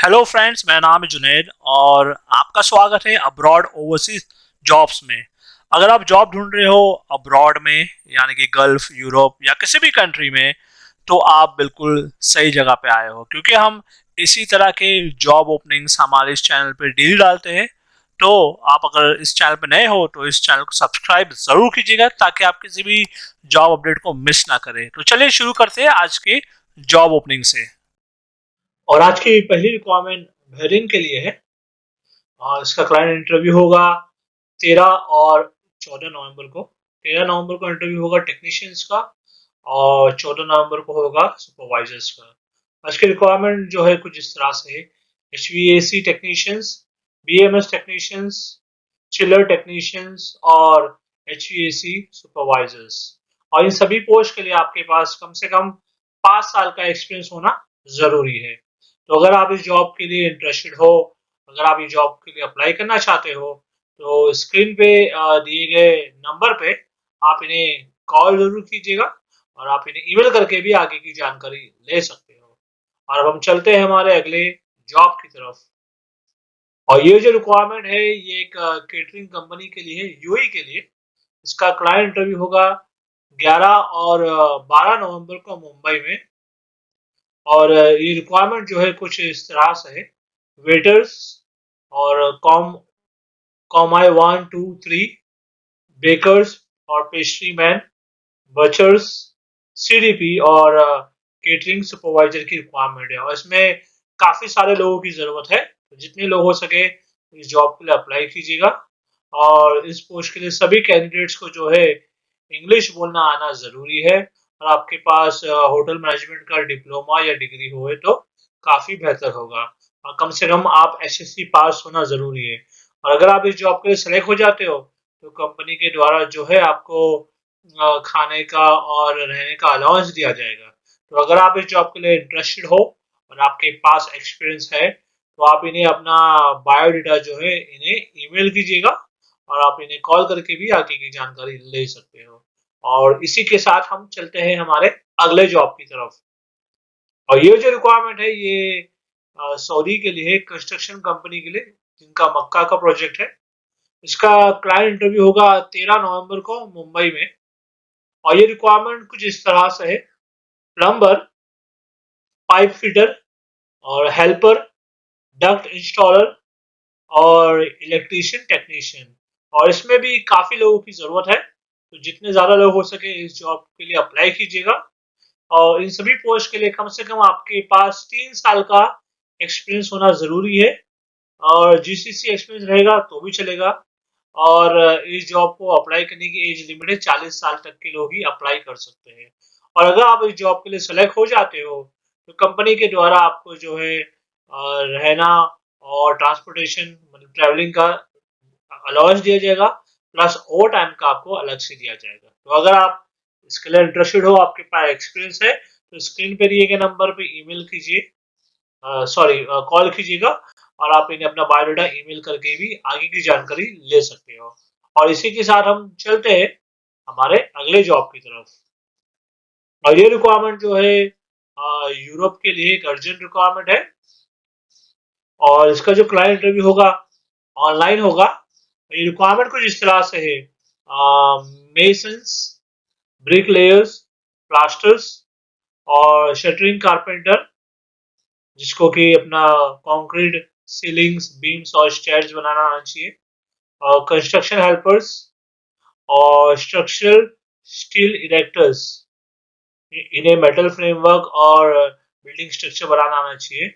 Hello friends, मेरा नाम है जुनैद और आपका स्वागत है अब्रॉड ओवरसीज जॉब्स में। अगर आप जॉब ढूंढ रहे हो अब्रॉड में, यानी कि गल्फ, यूरोप या किसी भी कंट्री में, तो आप बिल्कुल सही जगह पे आए हो, क्योंकि हम इसी तरह के जॉब ओपनिंग्स हमारे इस चैनल पे डेली डालते हैं। तो आप अगर इस चैनल पे नए हो तो इस चैनल को सब्सक्राइब जरूर कीजिएगा, ताकि आप किसी भी जॉब अपडेट को मिस ना करें। तो चलिए शुरू करते हैं आज के जॉब ओपनिंग से। और आज की पहली रिक्वायरमेंट बहरीन के लिए है और इसका क्लाइंट इंटरव्यू होगा 13 और 14 नवंबर को। 13 नवंबर को इंटरव्यू होगा टेक्नीशियंस का और 14 नवंबर को होगा सुपरवाइजर्स का। आज की रिक्वायरमेंट जो है कुछ इस तरह से है: HVAC technicians, BMS technicians, chiller technicians और HVAC सुपरवाइजर्स। और इन सभी पोस्ट के लिए आपके पास कम से कम 5 साल का एक्सपीरियंस होना जरूरी है। तो अगर आप इस जॉब के लिए इंटरेस्टेड हो, अगर आप इस जॉब के लिए अप्लाई करना चाहते हो, तो स्क्रीन पे दिए गए नंबर पे आप इन्हें कॉल जरूर कीजिएगा और आप इन्हें ईमेल करके भी आगे की जानकारी ले सकते हो। और अब हम चलते हैं हमारे अगले जॉब की तरफ। और ये जो रिक्वायरमेंट है ये एक केटरिंग कंपनी के लिए है, यूएई के लिए। इसका क्लाइंट इंटरव्यू होगा 11 और 12 नवंबर को मुंबई में। और ये रिक्वायरमेंट जो है कुछ इस तरह से है: वेटर्स और कॉम आई 1 2 3, बेकर्स और पेस्ट्री मैन, बचर्स, CDP और केटरिंग सुपरवाइजर की रिक्वायरमेंट है। और इसमें काफी सारे लोगों की जरूरत है, तो जितने लोग हो सके इस जॉब के लिए अप्लाई कीजिएगा। और इस पोस्ट के लिए सभी कैंडिडेट्स को जो है इंग्लिश बोलना आना जरूरी है। और आपके पास होटल मैनेजमेंट का डिप्लोमा या डिग्री हो तो काफी बेहतर होगा। और कम से कम आप SSC पास होना जरूरी है। और अगर आप इस जॉब के लिए सेलेक्ट हो जाते हो तो कंपनी के द्वारा जो है आपको खाने का और रहने का अलाउंस दिया जाएगा। तो अगर आप इस जॉब के लिए इंटरेस्टेड हो और आपके पास एक्सपीरियंस है, तो आप इन्हें अपना बायोडाटा जो है इन्हें ईमेल कीजिएगा और आप इन्हें कॉल करके भी आगे की जानकारी ले सकते हो। और इसी के साथ हम चलते हैं हमारे अगले जॉब की तरफ। और ये जो रिक्वायरमेंट है ये सऊदी के लिए, कंस्ट्रक्शन कंपनी के लिए, जिनका मक्का का प्रोजेक्ट है। इसका क्लाइंट इंटरव्यू होगा 13 नवंबर को मुंबई में। और ये रिक्वायरमेंट कुछ इस तरह से है: प्लम्बर, पाइप फिटर और हेल्पर, डक्ट इंस्टॉलर और इलेक्ट्रीशियन टेक्नीशियन। और इसमें भी काफी लोगों की जरूरत है, तो जितने ज्यादा लोग हो सके इस जॉब के लिए अप्लाई कीजिएगा। और इन सभी पोस्ट के लिए कम से कम आपके पास 3 साल का एक्सपीरियंस होना जरूरी है। और GCC एक्सपीरियंस रहेगा तो भी चलेगा। और इस जॉब को अप्लाई करने की एज लिमिट है, 40 साल तक के लोग ही अप्लाई कर सकते हैं। और अगर आप इस जॉब के लिए सेलेक्ट हो जाते हो तो कंपनी के द्वारा आपको जो है रहना और ट्रांसपोर्टेशन मतलब ट्रैवलिंग का अलाउंस दिया जाएगा, प्लस ओवर टाइम का आपको अलग से दिया जाएगा। तो अगर आप इसके लिए इंटरेस्टेड हो, आपके पास एक्सपीरियंस है, तो स्क्रीन पे दिए गए नंबर पे ईमेल कीजिए, सॉरी कॉल कीजिएगा और आप इन्हें अपना बायोडाटा ईमेल करके भी आगे की जानकारी ले सकते हो। और इसी के साथ हम चलते हैं हमारे अगले जॉब की तरफ। और ये रिक्वायरमेंट जो है यूरोप के लिए एक अर्जेंट रिक्वायरमेंट है। और इसका जो क्लाइंट इंटरव्यू होगा ऑनलाइन होगा। ये रिक्वायरमेंट कुछ इस तरह से है: मेसन्स, ब्रिक लेयर्स, प्लास्टर्स और शटरिंग कारपेंटर, जिसको कि अपना कंक्रीट सीलिंग्स, बीम्स और स्टेयर्स बनाना आना चाहिए। और कंस्ट्रक्शन हेल्पर्स और स्ट्रक्चरल स्टील इरेक्टर्स, इन्हें मेटल फ्रेमवर्क और बिल्डिंग स्ट्रक्चर बनाना आना चाहिए।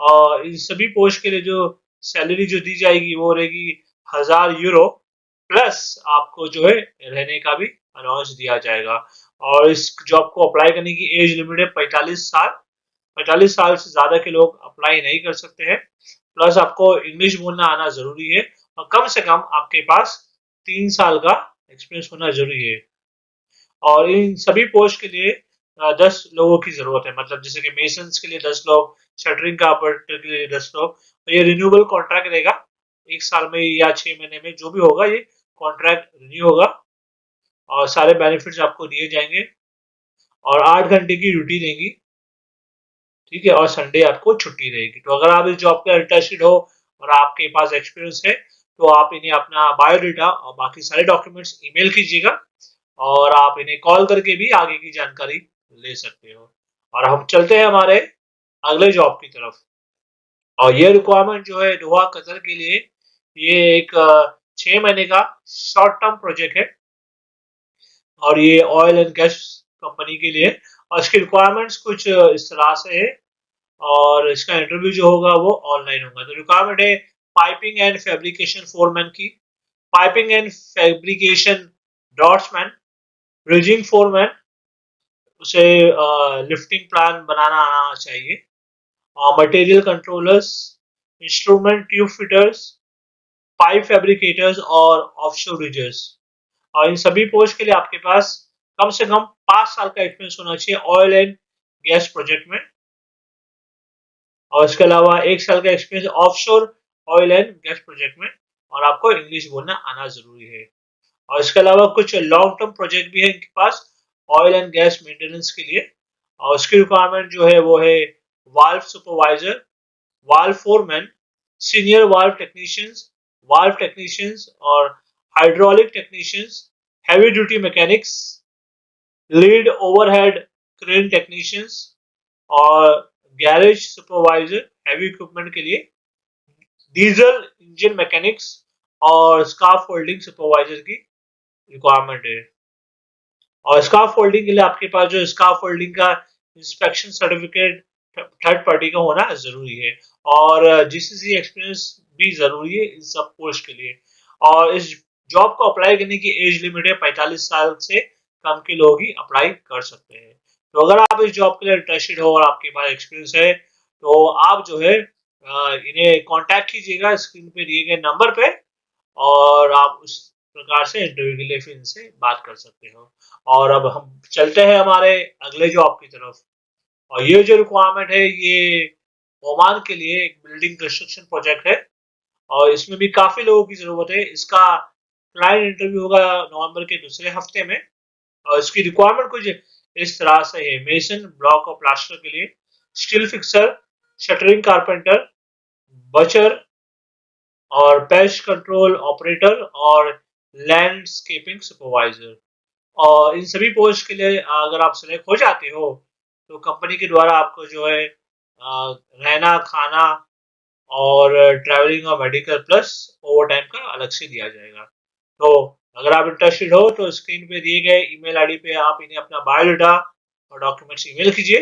और इन सभी पोस्ट के लिए जो सैलरी जो दी जाएगी वो रहेगी 1000 यूरो, प्लस आपको जो है रहने का भी अलाउंस दिया जाएगा। और इस जॉब को अप्लाई करने की एज लिमिट है 45 साल। 45 साल से ज्यादा के लोग अप्लाई नहीं कर सकते हैं। प्लस आपको इंग्लिश बोलना आना जरूरी है और कम से कम आपके पास 3 साल का एक्सपीरियंस होना जरूरी है। और इन सभी पोस्ट के लिए 10 लोगों की जरूरत है, मतलब जैसे कि मेसन्स के लिए 10 लोग, शटरिंग कारपेंटर के लिए 10 लोग। तो ये रिन्यूएबल कॉन्ट्रैक्ट रहेगा, 1 साल में या 6 महीने में जो भी होगा ये कॉन्ट्रैक्ट रिन्यू होगा। और सारे बेनिफिट्स आपको दिए जाएंगे और 8 घंटे की ड्यूटी देंगी। ठीक है, और संडे आपको छुट्टी रहेगी। तो अगर आप इस जॉब के इंटरेस्टेड हो और आपके पास एक्सपीरियंस है, तो आप इन्हें अपना बायोडाटा और बाकी सारे डॉक्यूमेंट्स ईमेल कीजिएगा और आप इन्हें कॉल करके भी आगे की जानकारी ले सकते हो। और हम चलते हैं हमारे अगले जॉब की तरफ। और ये रिक्वायरमेंट जो है दोहा कतर के लिए, ये एक 6 महीने का शॉर्ट टर्म प्रोजेक्ट है और ये ऑयल एंड गैस कंपनी के लिए। और इसकी रिक्वायरमेंट्स कुछ इस तरह से है और इसका इंटरव्यू जो होगा वो ऑनलाइन होगा। तो रिक्वायरमेंट है पाइपिंग एंड फैब्रिकेशन फोरमैन की, piping and fabrication draughtsman, bridging foreman, उसे लिफ्टिंग प्लान बनाना आना चाहिए, material controllers, instrument tube fitters, pipe fabricators और ऑफशोर रिजर्स। और इन सभी पोस्ट के लिए आपके पास कम से कम 5 साल का एक्सपीरियंस होना चाहिए ऑयल एंड गैस प्रोजेक्ट में, और इसके अलावा 1 साल का experience offshore oil and gas project में, और आपको इंग्लिश बोलना आना जरूरी है। और इसके अलावा कुछ लॉन्ग टर्म प्रोजेक्ट भी है इनके पास ऑयल एंड गैस मेंटेनेंस के लिए, और उसकी रिक्वायरमेंट जो है वो है valve supervisor, valve foreman, senior valve technicians और hydraulic technicians, heavy duty mechanics, lead overhead crane technicians और गैरेज सुपरवाइजर हैवी इक्विपमेंट के लिए, डीजल इंजन मैकेनिक्स और स्काफ फोल्डिंग सुपरवाइजर की रिक्वायरमेंट है। और स्काफ फोल्डिंग के लिए आपके पास जो स्काफ फोल्डिंग का इंस्पेक्शन सर्टिफिकेट थर्ड पार्टी का होना जरूरी है, और जीसीसी एक्सपीरियंस भी जरूरी है इन सब पोस्ट के लिए। और इस जॉब को अप्लाई करने की एज लिमिट है 45 साल से कम के लोग ही अप्लाई कर सकते हैं। तो अगर आप इस जॉब के लिए इंटरेस्टेड हो और आपके पास एक्सपीरियंस है, तो आप जो है इन्हें कांटेक्ट कीजिएगा स्क्रीन पे दिए गए नंबर पे, और आप उस प्रकार से इंटरव्यू के लिए फिर इनसे बात कर सकते हो। और अब हम चलते हैं हमारे अगले जॉब की तरफ। और ये जो रिक्वायरमेंट है ये ओमान के लिए एक बिल्डिंग कंस्ट्रक्शन प्रोजेक्ट है, और इसमें भी काफी लोगों की जरूरत है। इसका क्लाइंट इंटरव्यू होगा नवंबर के दूसरे हफ्ते में, और इसकी रिक्वायरमेंट कुछ इस तरह से है: मेसन, ब्लॉक और प्लास्टर के लिए, स्टील फिक्सर, शटरिंग कारपेंटर, बचर और पेस्ट कंट्रोल ऑपरेटर और लैंडस्केपिंग सुपरवाइजर। और इन सभी पोस्ट के लिए अगर आप सिलेक्ट हो जाते हो, तो कंपनी के द्वारा आपको जो है रहना, खाना और ट्रैवलिंग और मेडिकल प्लस ओवर टाइम का अलग से दिया जाएगा। तो अगर आप इंटरेस्टेड हो तो स्क्रीन पे दिए गए ईमेल आईडी पे आप इन्हें अपना बायोडाटा और डॉक्यूमेंट्स ईमेल कीजिए,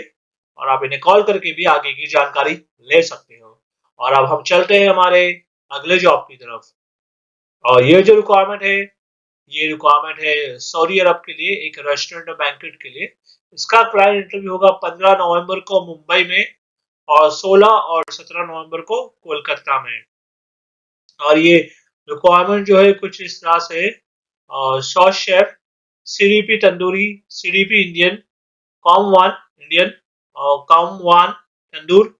और आप इन्हें कॉल करके भी आगे की जानकारी ले सकते हो। और अब हम चलते हैं हमारे अगले जॉब की तरफ। और ये जो रिक्वायरमेंट है, ये रिक्वायरमेंट है सऊदी अरब के लिए एक रेस्टोरेंट और बैंकेट के लिए। इसका क्लाइंट इंटरव्यू होगा 15 नवंबर को मुंबई में और 16 और 17 नवंबर को कोलकाता में। और ये रिक्वायरमेंट जो है कुछ इस तरह से: sous chef, CDP tandoori, CDP Indian, commis one Indian और commis one tandoor,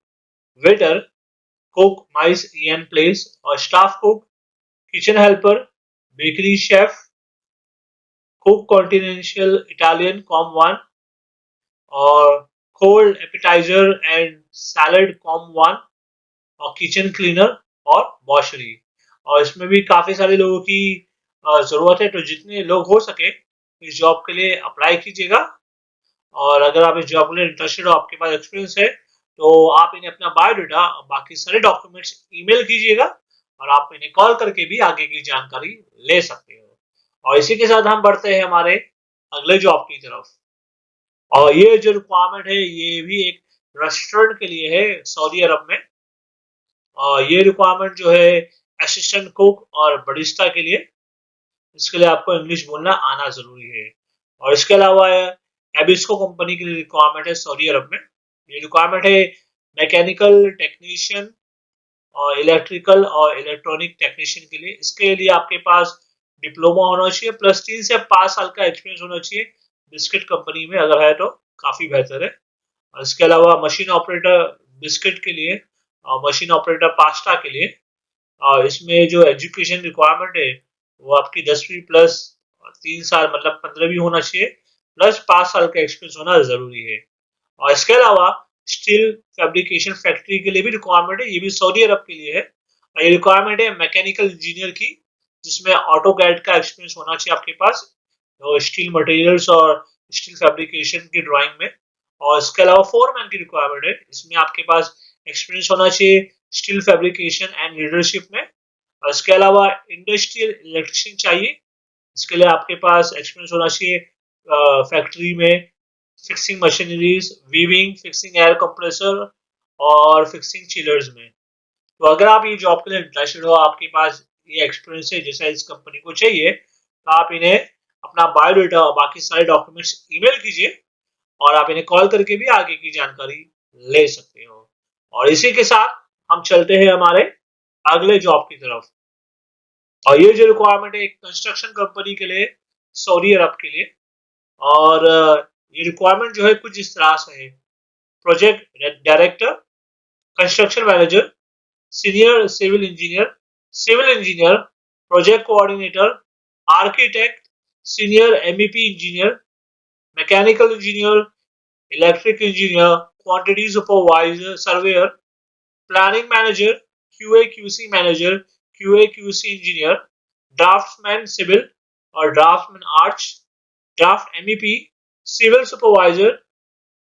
waiter, cook mise en place और staff cook, kitchen helper, bakery chef, cook continental Italian commis one और cold appetiser and salad commis one और kitchen cleaner और washery. और इसमें भी काफी सारे लोगों की जरूरत है, तो जितने लोग हो सके इस जॉब के लिए अप्लाई कीजिएगा। और अगर आप इस जॉब के लिए इंटरेस्टेड हो, आपके पास एक्सपीरियंस है, तो आप इन्हें अपना बायोडाटा और बाकी सारे डॉक्यूमेंट्स ईमेल कीजिएगा, और आप इन्हें कॉल करके भी आगे की जानकारी ले सकते हो। और इसी के साथ हम बढ़ते हैं हमारे अगले जॉब की तरफ। और ये जो रिक्वायरमेंट है ये भी एक रेस्टोरेंट के लिए है सऊदी अरब में। और ये रिक्वायरमेंट जो है असिस्टेंट कुक और बरिस्टा के लिए, इसके लिए आपको इंग्लिश बोलना आना जरूरी है। और इसके अलावा एबिस्को कंपनी के लिए रिक्वायरमेंट है सऊदी अरब में। ये रिक्वायरमेंट है मैकेनिकल टेक्नीशियन और इलेक्ट्रिकल और इलेक्ट्रॉनिक टेक्नीशियन के लिए। इसके लिए आपके पास डिप्लोमा होना चाहिए प्लस 3 से 5 साल का एक्सपीरियंस होना चाहिए बिस्किट कंपनी में, अगर है तो काफी बेहतर है। और इसके अलावा मशीन ऑपरेटर बिस्किट के लिए और मशीन ऑपरेटर पास्ता के लिए, और इसमें जो एजुकेशन रिक्वायरमेंट है वो आपकी 10वीं प्लस 3 साल मतलब 15वीं होना चाहिए, प्लस 5 साल का एक्सपीरियंस होना जरूरी है। और इसके अलावा स्टील फैब्रिकेशन फैक्ट्री के लिए भी रिक्वायरमेंट है, ये भी सऊदी अरब के लिए है। और ये रिक्वायरमेंट है मैकेनिकल इंजीनियर की, जिसमें ऑटो कैड का एक्सपीरियंस होना चाहिए आपके पास, और स्टील मटेरियल्स और स्टील फैब्रिकेशन की ड्राइंग में। और इसके अलावा फोरमैन की रिक्वायरमेंट है, इसमें आपके पास एक्सपीरियंस होना चाहिए स्टील फैब्रिकेशन एंड लीडरशिप में। और इसके अलावा इंडस्ट्रियल इलेक्ट्रिशियन चाहिए, इसके लिए आपके पास एक्सपीरियंस होना चाहिए फैक्ट्री में fixing machineries, weaving, fixing air compressor और फिक्सिंग चिलर्स में। तो अगर आप ये जॉब के लिए इंटरेस्टेड हो, आपके पास ये एक्सपीरियंस है जैसा इस कंपनी को चाहिए, तो आप इन्हें अपना बायोडाटा और बाकी सारे डॉक्यूमेंट्स ईमेल कीजिए, और आप इन्हें कॉल करके भी आगे की जानकारी ले सकते हो। और इसी के साथ हम चलते हैं हमारे अगले जॉब की तरफ। और ये जो रिक्वायरमेंट है एक कंस्ट्रक्शन कंपनी के लिए, सऊदी अरब के लिए। और ये रिक्वायरमेंट जो है कुछ इस तरह से है: project director, construction manager, senior civil engineer, project coordinator, architect, senior MEP engineer, mechanical engineer, electric engineer, quantity supervisor surveyor, planning manager, QA QC manager, QA QC engineer, draughtsman civil और draughtsman arch, draft MEP, civil supervisor,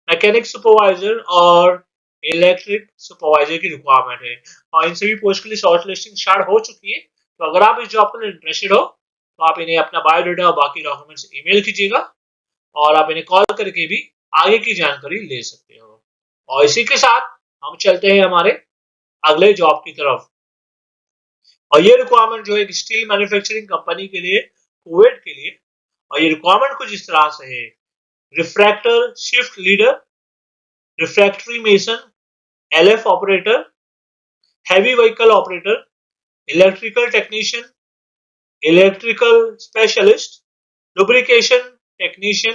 mechanic supervisor और electric supervisor की requirement है। और इन सभी post के लिए short listing start हो चुकी है। तो अगर आप इस जॉब के लिए इंटरेस्टेड हो, तो आप इन्हें अपना बायोडाटा और बाकी डॉक्यूमेंट्स ईमेल कीजिएगा, और आप इन्हें कॉल करके भी आगे की जानकारी ले सकते हो। और इसी के साथ हम चलते हैं हमारे अगले जॉब की तरफ। और ये रिक्वायरमेंट जो है स्टील मैन्युफैक्चरिंग कंपनी के लिए, कुवैत के लिए। और ये रिक्वायरमेंट कुछ इस तरह से है: refractor shift leader, refractory mason, LF operator, heavy vehicle operator, electrical technician, electrical specialist, lubrication technician,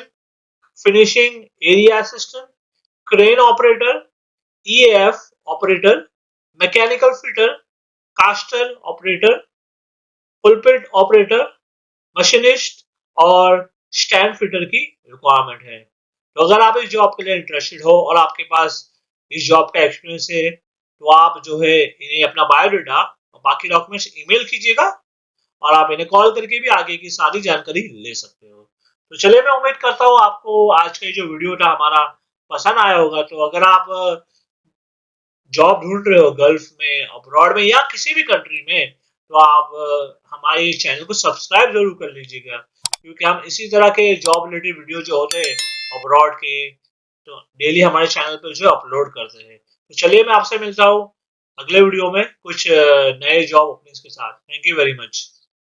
finishing area assistant, crane operator, EAF operator, mechanical fitter, caster operator, pulpit operator, machinist और stand fitter की requirement है। तो अगर आप इस job के लिए interested हो और आपके पास इस जॉब का एक्सपीरियंस है, तो आप जो है इन्हें अपना बायोडाटा और बाकी डॉक्यूमेंट्स ईमेल कीजिएगा, और आप इन्हें कॉल करके भी आगे की सारी जानकारी ले सकते हो। तो चलिए, मैं उम्मीद करता हूँ आपको आज का जो वीडियो था हमारा पसंद आया होगा। तो अगर आप जॉब ढूंढ रहे हो गल्फ में, अब्रॉड में या किसी भी कंट्री में, तो आप हमारे चैनल को सब्सक्राइब जरूर कर लीजिएगा, क्योंकि हम इसी तरह के जॉब रिलेटेड वीडियो जो होते हैं अब्रॉड के, तो डेली हमारे चैनल पर जो अपलोड करते हैं। तो चलिए, मैं आपसे मिलता हूँ अगले वीडियो में कुछ नए जॉब ओपनिंग्स के साथ। Thank you very much.